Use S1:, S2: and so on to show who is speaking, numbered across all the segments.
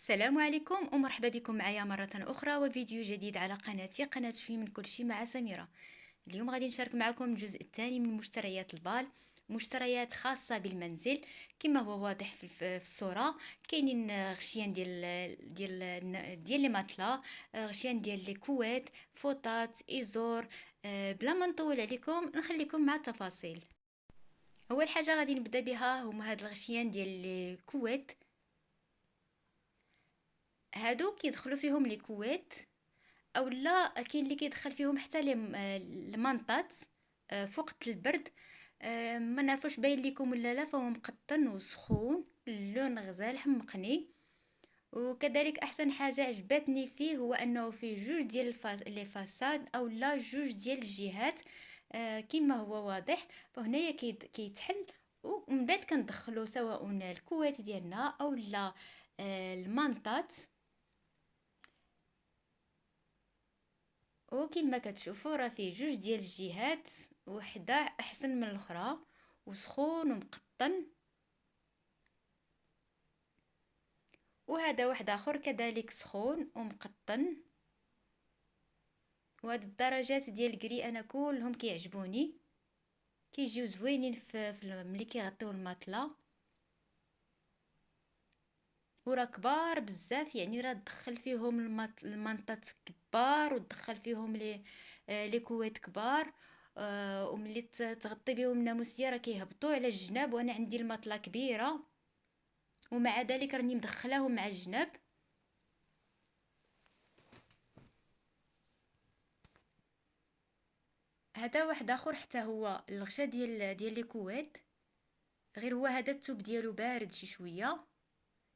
S1: السلام عليكم ومرحبا بكم معايا مرة أخرى وفيديو جديد على قناتي قناة شوي من كل شيء مع سميرة. اليوم غادي نشارك معكم الجزء الثاني من مشتريات البال، مشتريات خاصة بالمنزل. كما هو واضح في الصورة، كاينين غشيان ديال لي ماتلا، غشيان ديال لي كوات، فوطات، ايزور. بلا ما نطول عليكم نخليكم مع التفاصيل. اول حاجة غادي نبدا بها هما هاد الغشيان ديال لي كوات. هادو كيدخلوا فيهم لي كوات، او لا كاين اللي كيدخل فيهم حتى المنطات في وقت البرد. ما نعرفوش باين لكم ولا لا، فهو مقطن وسخون، اللون غزال حمقني. وكذلك احسن حاجه عجبتني فيه هو انه فيه جوج ديال لي فاساد او لا جوج ديال الجهات. كما هو واضح، فهنايا كيتحل، ومن بعد كندخلو سواء الكوات ديالنا او لا المنطات. وكما كتشوفوا راه فيه جوج ديال الجهات، وحده احسن من الاخرى، وسخون ومقطن. وهذا واحد اخر كذلك سخون ومقطن. وهاد الدرجات ديال الكري انا كلهم كيعجبوني، كيجيو زوينين ملي كيغطيو الماطله. وراه كبار بزاف، يعني راه تدخل فيهم المنطات كبار، وتدخل فيهم لي كويت كبار. وملي تغطي بهم الناموسيه راه كيهبطوا على الجناب، وانا عندي المطله كبيره ومع ذلك راني مدخلاهم مع الجناب. هذا واحد اخر حتى هو الغشا ديال لي كويت، غير هو هذا الثوب ديالو بارد شي شويه،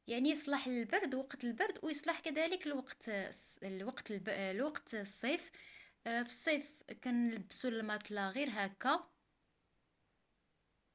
S1: يعني يصلح للبرد وقت البرد، ويصلح كذلك الوقت الصيف. في الصيف كنلبسوا الماطله غير هكا.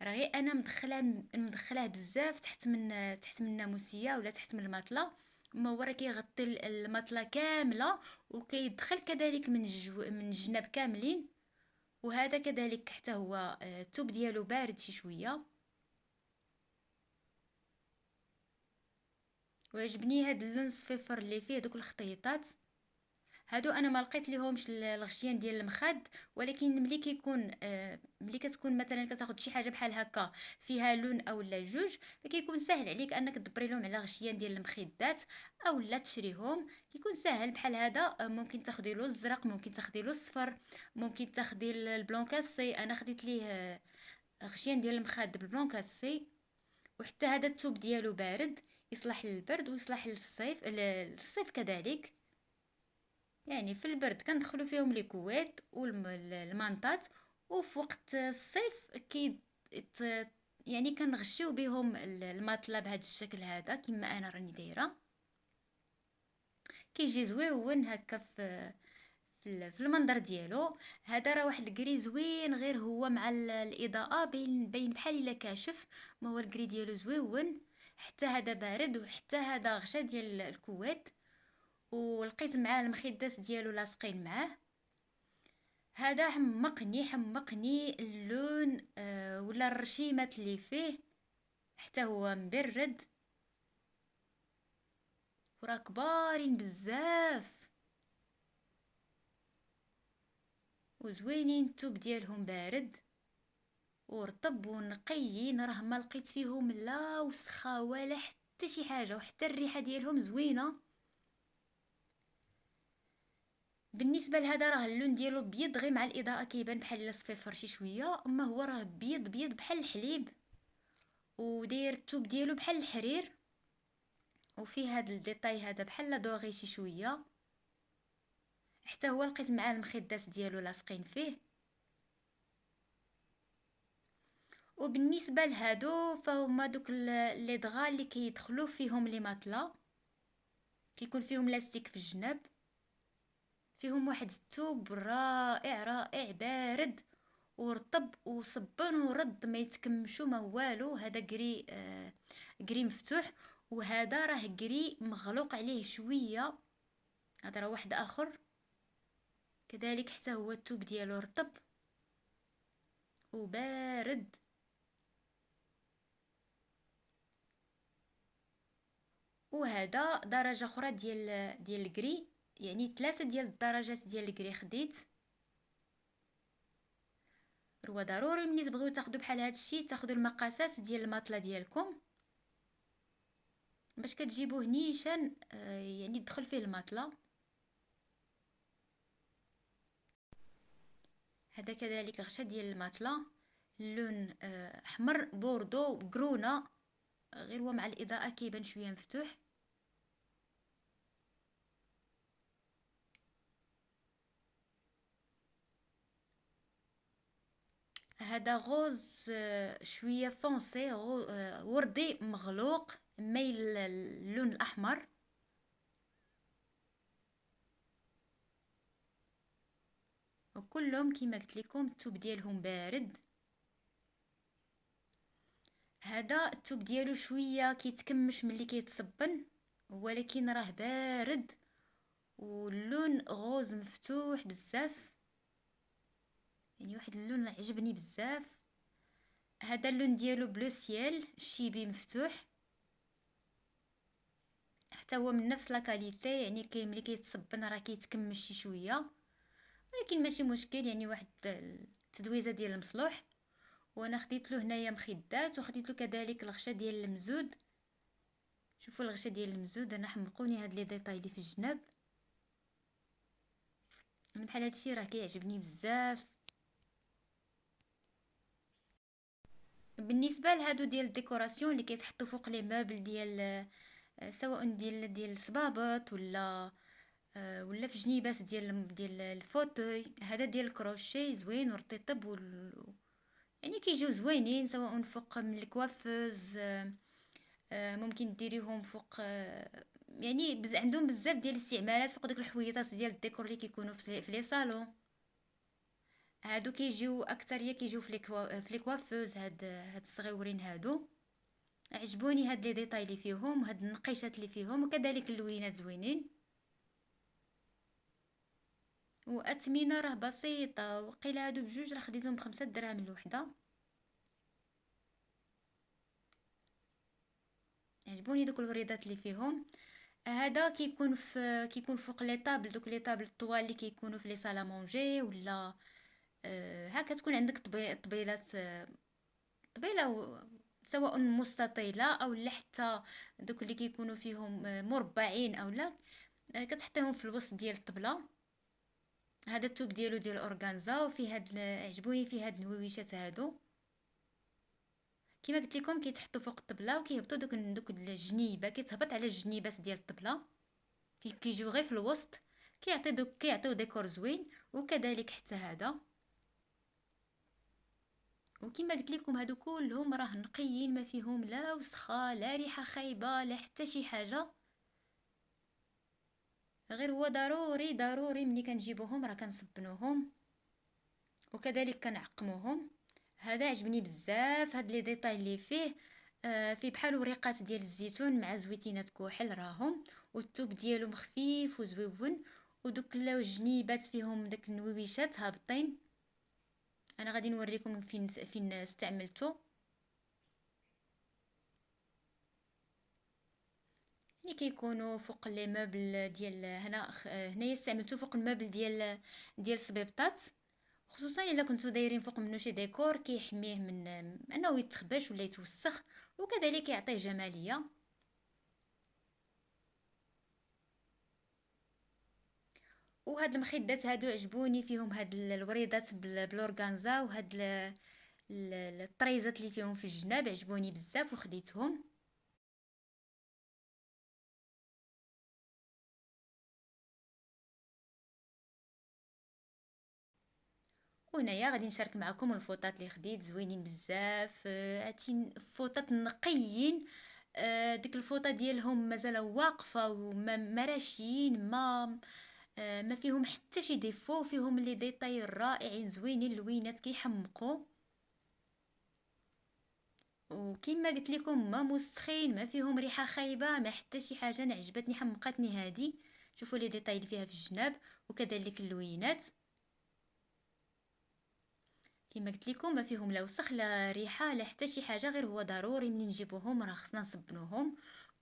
S1: راه غير انا مدخلاه بزاف تحت من الناموسيه ولا تحت من الماطله. ما هو راه كيغطي الماطله كامله، وكيدخل كذلك من الجناب كاملين. وهذا كذلك حتى هو الثوب ديالو بارد شي شويه. وعجبني هاد اللون الصفيفر اللي فيه دوك الخطيطات. هادو انا ما لقيت ليهمش الغشيان ديال المخد، ولكن ملي كتكون مثلا كتاخد شي حاجه بحال هكا فيها لون او لا جوج، فكيكون سهل عليك انك تدبري لهم على غشيان ديال المخدات او لا تشريهم. كيكون سهل بحال هذا. ممكن تاخدي له الزرق، ممكن تاخدي له الصفر، ممكن تاخدي البلون كاسي. انا خديت ليه غشيان ديال المخد بالبلون كاسي. وحتى هذا الثوب ديالو بارد، يصلح للبرد ويصلح للصيف كذلك. يعني في البرد كندخلوا فيهم لي كويت والمانطات، وفي وقت الصيف يعني كنغشيو بهم الماطله بهذا الشكل هذا كما انا راني دايره. كيجي زويون هكا في المنظر ديالو. هذا راه واحد الكري زوين، غير هو مع الاضاءه باين بحال الا كاشف. ما هو الكري ديالو زويون. حتى هذا بارد، وحتى هذا غشا ديال الكويت، ولقيت معاه المخدات ديالو لاصقين معاه. هذا حمقني اللون، ولا الرشيمات اللي فيه حتى هو مبرد. وراه كبارين بزاف وزوينين، الثوب ديالهم بارد ورطب ونقيين، راه ما لقيت فيهم لا وسخه ولا حتى شي حاجه، وحتى الريحه ديالهم زوينه. بالنسبه لهذا راه اللون ديالو بيض، غير مع الاضاءه كيبان بحال الا صفيفر شي شويه، اما هو راه بيض بيض بحال الحليب، وداير الثوب ديالو بحال الحرير، وفيه هاد الديتاي هذا بحال دوغي شي شويه. حتى هو لقيت معاه المخدات ديالو لاصقين فيه. وبالنسبه لهادو فهما دوك لي دغا اللي كيدخلوا فيهم لي ماتلا، كيكون فيهم لاستيك في الجناب. فيهم واحد الثوب رائع رائع بارد ورطب وصبن ورد، ما يتكمشو ما والو. هذا قري قري مفتوح، وهذا راه قري مغلوق عليه شويه. هذا راه واحد اخر كذلك، حتى هو الثوب ديالو رطب وبارد. وهذا درجه اخرى ديال الكري، يعني 3 ديال الدرجات ديال الكري خديت. هو ضروري ملي تبغيو تاخدو بحال هادشي تاخدو المقاسات ديال الماطله ديالكم باش كتجيبوه نيشان، يعني تدخل فيه الماطله. هذا كذلك غشا ديال الماطله، اللون احمر بوردو قرونه، غير هو مع الاضاءه كيبان شويه مفتوح. هذا غوز شويه فونسي، وردي مغلوق مايل للون الاحمر. وكلهم كما قلت لكم الثوب ديالهم بارد. هذا الثوب ديالو شويه كيتكمش ملي كيتصبن، ولكن راه بارد واللون غوز مفتوح بزاف، يعني واحد اللون عجبني بزاف. هذا اللون ديالو بلو سيال شيبي مفتوح، حتى هو من نفس لا كاليتي، يعني ملي كيتصبن راه كيتكمش شي شويه، ولكن ماشي مشكل، يعني واحد التدويزه ديال المصلوح. وانا خديت له هنايا مخدات، وخديت له كذلك الغشا ديال المزود. شوفوا الغشا ديال المزود، انا حمقوني هاد لي ديتاي اللي في الجناب، من بحال هادشي راه كيعجبني بزاف. بالنسبه لهادو ديال الديكوراسيون اللي كيتحطوا فوق لي موبل ديال سواء ديال الصبابط ولا في جنيبات ديال الفوتوي، هذا ديال الكروشي زوين ورطيطب يعني كيجيو زوينين، سواء فوق من الكوافوز، ممكن ديريهم فوق، يعني عندهم بزاف ديال الاستعمالات فوق ديك الحويطات ديال الديكور اللي كيكونوا في لي صالون. هادو كيجيو اكثريه كيجيو في لي كوافوز، هاد الصغيورين هادو عجبوني، هاد لي ديتاي اللي فيهم، هاد النقيشات اللي فيهم، وكذلك اللوينات زوينين. واثمنه راه بسيطه، وقيله هادو بجوج راه خديتهم ب5 دراهم الوحده. عجبوني دوك الوريدات اللي فيهم. هذا كيكون فوق لي طابل، دوك لي طابل الطوال اللي كيكونوا في لي صالا مونجي، ولا هكا تكون عندك طبيلات، طبيله سواء مستطيله او لا حتى دوك اللي كيكونوا فيهم مربعين او لا، كتحطيهم في الوسط ديال الطبله. هذا التوب ديالو ديال الاورغانزا، وفيه عجبوني فيه هاد النويشات هادو، كما قلت لكم كيتحطوا فوق الطبله وكيهبطوا دوك الجنيبه، كيتهبط على الجنيبات ديال الطبله، كيجيو غير في الوسط، كيعطيو ديكور زوين. وكذلك حتى هذا، وكما قلت لكم هادو كلهم راه نقيين، ما فيهم لا وسخه لا ريحه خايبه لا حتى شي حاجه. غير هو ضروري ضروري ملي كنجيبوهم راه كنصبنوهم، وكذلك كنعقموهم. هذا عجبني بزاف، هاد لي ديتاي اللي فيه بحال وريقات ديال الزيتون مع زويتينات كحل راهم، والثوب ديالو خفيف وزويون، ودوك الجنيبات فيهم داك النويشات هابطين. انا غادي نوريكم فين استعملته. اللي كيكونوا فوق لي موبل ديال هنايا استعملته فوق الموبل ديال الصبيبطات، خصوصا الا كنتو دايرين فوق منه شي ديكور كيحميه من انه يتخبش ولا يتوسخ، وكذلك يعطيه جماليه. وهاد المخدات هادو عجبوني، فيهم هاد الوريدات بالورغانزا، وهاد الطريزات اللي فيهم في الجناب عجبوني بزاف وخديتهم. وهنايا غادي نشارك معكم الفوطات اللي خديت زوينين بزاف، عرفتي فوطات نقيين، ديك الفوطه ديالهم مازال واقفه وما مراشيين، ما فيهم حتى شي ديفو، فيهم لي ديتاي رائعين زوينين، لوينات كيحمقوا. وكما قلت لكم ما مسخين، ما فيهم ريحه خايبه، ما حتى شي حاجه. انا عجبتني حمقتني هذه. شوفوا لي ديتاي اللي فيها في الجناب وكذلك اللوينات، كما قلت لكم ما فيهم لا وسخ لا ريحه لا حتى شي حاجه. غير هو ضروري منين نجيبوهم راه خصنا نصبنوهم،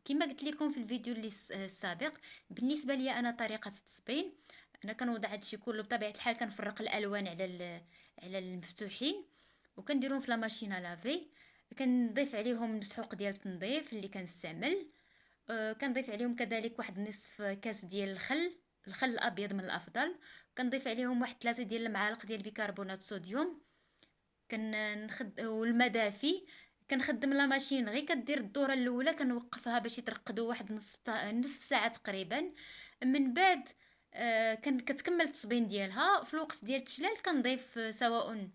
S1: كما قلت لكم في الفيديو اللي السابق، بالنسبه لي انا طريقه التصبين، انا كنوضع هادشي كله بطبيعه الحال، كنفرق الالوان على على المفتوحين، وكنديرهم في لا ماشين لافي. كنضيف عليهم مسحوق ديال التنظيف اللي كنستعمل. كنضيف عليهم كذلك واحد نصف كاس ديال الخل الابيض من الافضل. كنضيف عليهم واحد 3 ديال المعالق ديال بيكربونات صوديوم. والماء دافي. كنخدم لا ماشين غير كدير الدوره الاولى، كنوقفها باش يترقدوا واحد نصف ساعه تقريبا. من بعد كتكمل التصبين ديالها في الوقت ديال التشلال. كنضيف سواء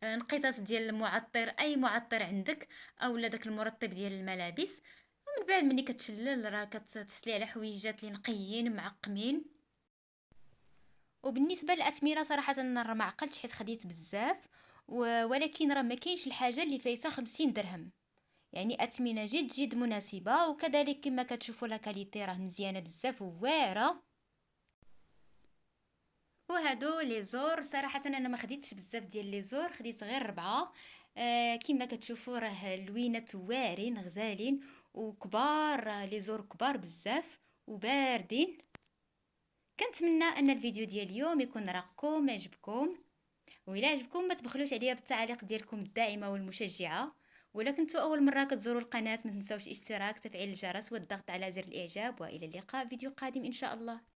S1: نقيطات ديال المعطر، اي معطر عندك، او داك المرطب ديال الملابس. ومن بعد ملي كتشلل راه كتحصلي على حويجات اللي نقيين معقمين. وبالنسبه للاثمنه صراحه انا راه ما عقلتش حيت خديت بزاف، ولكن راه ما كاينش الحاجه اللي فايته 50 درهم. يعني اثمنه جد جد مناسبه، وكذلك كما كتشوفوا لا كاليتي راه مزيانه بزاف وواعره. وهادو لي زور صراحه انا ما خديتش بزاف ديال لي زور، خديت غير 4. كما كتشوفوا راه لوينات واعرين غزالين وكبار، لي زور كبار بزاف وباردين. كنتمنى ان الفيديو ديال اليوم يكون راقكم عجبكم، وإلا عجبكم ما تبخلوش عليا بالتعاليق ديالكم الداعمه والمشجعه. ولا كنتوا اول مره كتزوروا القناه ما تنساوش الاشتراك، تفعيل الجرس والضغط على زر الاعجاب. والى اللقاء فيديو قادم ان شاء الله.